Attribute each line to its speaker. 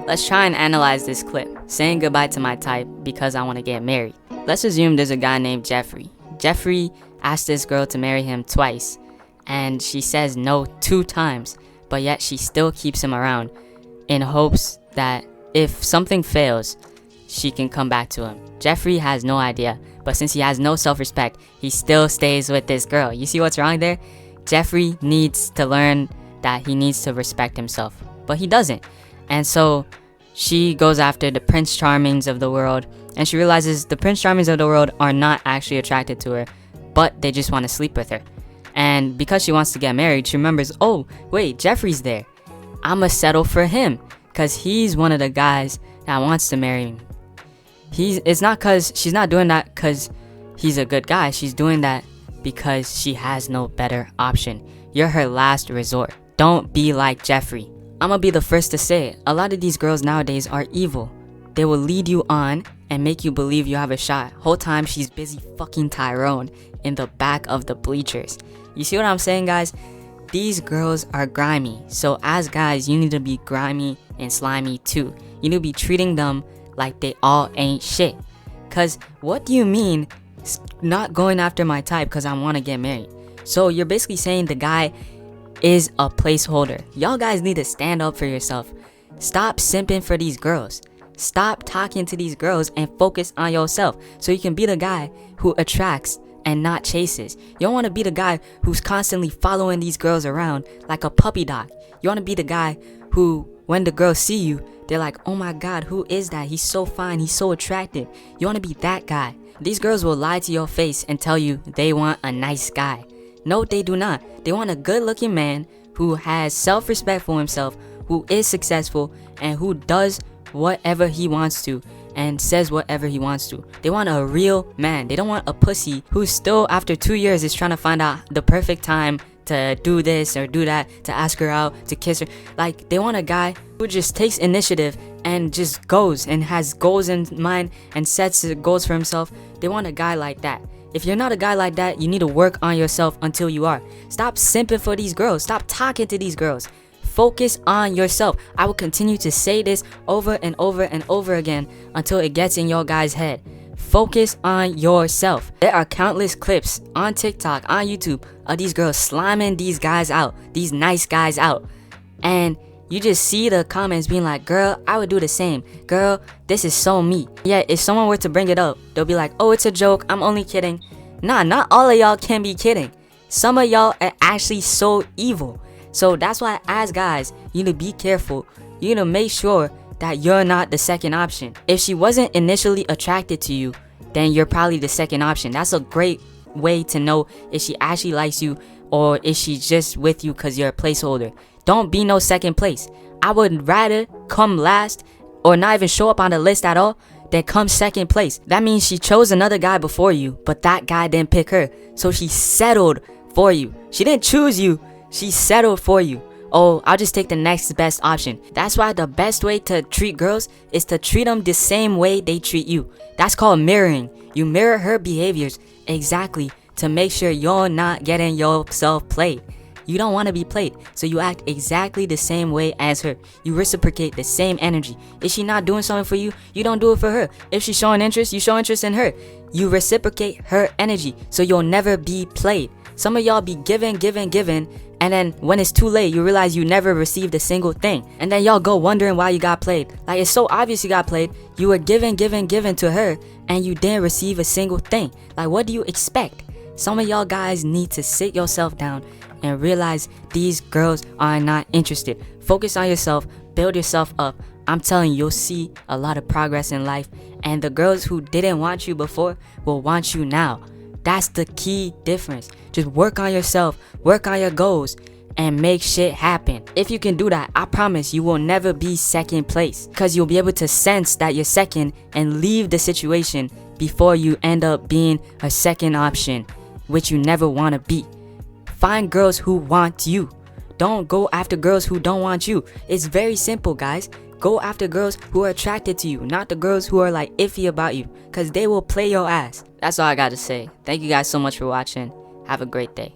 Speaker 1: Let's try and analyze this clip. Saying goodbye to my type because I want to get married. Let's assume there's a guy named Jeffrey. Jeffrey asked this girl to marry him twice, and she says no 2 times, but yet she still keeps him around in hopes that if something fails, she can come back to him. Jeffrey has no idea, but since he has no self-respect, he still stays with this girl. You see what's wrong there? Jeffrey needs to learn that he needs to respect himself, but he doesn't. And so she goes after the Prince Charmings of the world, and she realizes the Prince Charmings of the world are not actually attracted to her, but they just want to sleep with her. And because she wants to get married, she remembers, oh wait, Jeffrey's there. I'ma settle for him because he's one of the guys that wants to marry me. It's not cause she's not doing that cause he's a good guy. She's doing that because she has no better option. You're her last resort. Don't be like Jeffrey. I'ma be the first to say it. A lot of these girls nowadays are evil. They will lead you on and make you believe you have a shot. Whole time she's busy fucking Tyrone in the back of the bleachers. You see what I'm saying, guys? These girls are grimy. So as guys, you need to be grimy and slimy too. You need to be treating them like they all ain't shit. Cause what do you mean not going after my type cause I want to get married? So you're basically saying the guy is a placeholder. Y'all guys need to stand up for yourself. Stop simping for these girls. Stop talking to these girls and focus on yourself so you can be the guy who attracts and not chases. You don't want to be the guy who's constantly following these girls around like a puppy dog. You want to be the guy who, when the girls see you, they're like, oh my god, who is that? He's so fine, he's so attractive. You want to be that guy. These girls will lie to your face and tell you they want a nice guy. No, they do not. They want a good looking man who has self-respect for himself, who is successful, and who does whatever he wants to and says whatever he wants to. They want a real man. They don't want a pussy who still after 2 years is trying to find out the perfect time to do this or do that, to ask her out, to kiss her. Like, they want a guy who just takes initiative and just goes and has goals in mind and sets goals for himself. They want a guy like that. If you're not a guy like that, you need to work on yourself until you are. Stop simping for these girls. Stop talking to these girls. Focus on yourself. I will continue to say this over and over and over again until it gets in your guys' head. Focus on yourself. There are countless clips on TikTok, on YouTube of these girls slamming these guys out, these nice guys out. And you just see the comments being like, girl, I would do the same. Girl, this is so me. Yeah, if someone were to bring it up, they'll be like, oh, it's a joke. I'm only kidding. Nah, not all of y'all can be kidding. Some of y'all are actually so evil. So that's why as guys, you need to be careful. You need to make sure that you're not the second option. If she wasn't initially attracted to you, then you're probably the second option. That's a great way to know if she actually likes you or if she's just with you because you're a placeholder. Don't be no second place. I would rather come last or not even show up on the list at all than come second place. That means she chose another guy before you, but that guy didn't pick her. So she settled for you. She didn't choose you. She settled for you. Oh, I'll just take the next best option. That's why the best way to treat girls is to treat them the same way they treat you. That's called mirroring. You mirror her behaviors exactly to make sure you're not getting yourself played. You don't want to be played, so you act exactly the same way as her. You reciprocate the same energy. If she's not doing something for you, you don't do it for her. If she's showing interest, you show interest in her. You reciprocate her energy, so you'll never be played. Some of y'all be giving, and then when it's too late, you realize you never received a single thing. And then y'all go wondering why you got played. Like, it's so obvious you got played. You were giving to her, and you didn't receive a single thing. Like, what do you expect? Some of y'all guys need to sit yourself down and realize these girls are not interested. Focus on yourself, build yourself up. I'm telling you, you'll see a lot of progress in life. And the girls who didn't want you before will want you now. That's the key difference. Just work on yourself, work on your goals, and make shit happen. If you can do that, I promise you will never be second place, because you'll be able to sense that you're second and leave the situation before you end up being a second option, which you never want to be. Find girls who want you. Don't go after girls who don't want you. It's very simple, guys. Go after girls who are attracted to you, not the girls who are like iffy about you, because they will play your ass. That's all I got to say. Thank you guys so much for watching. Have a great day.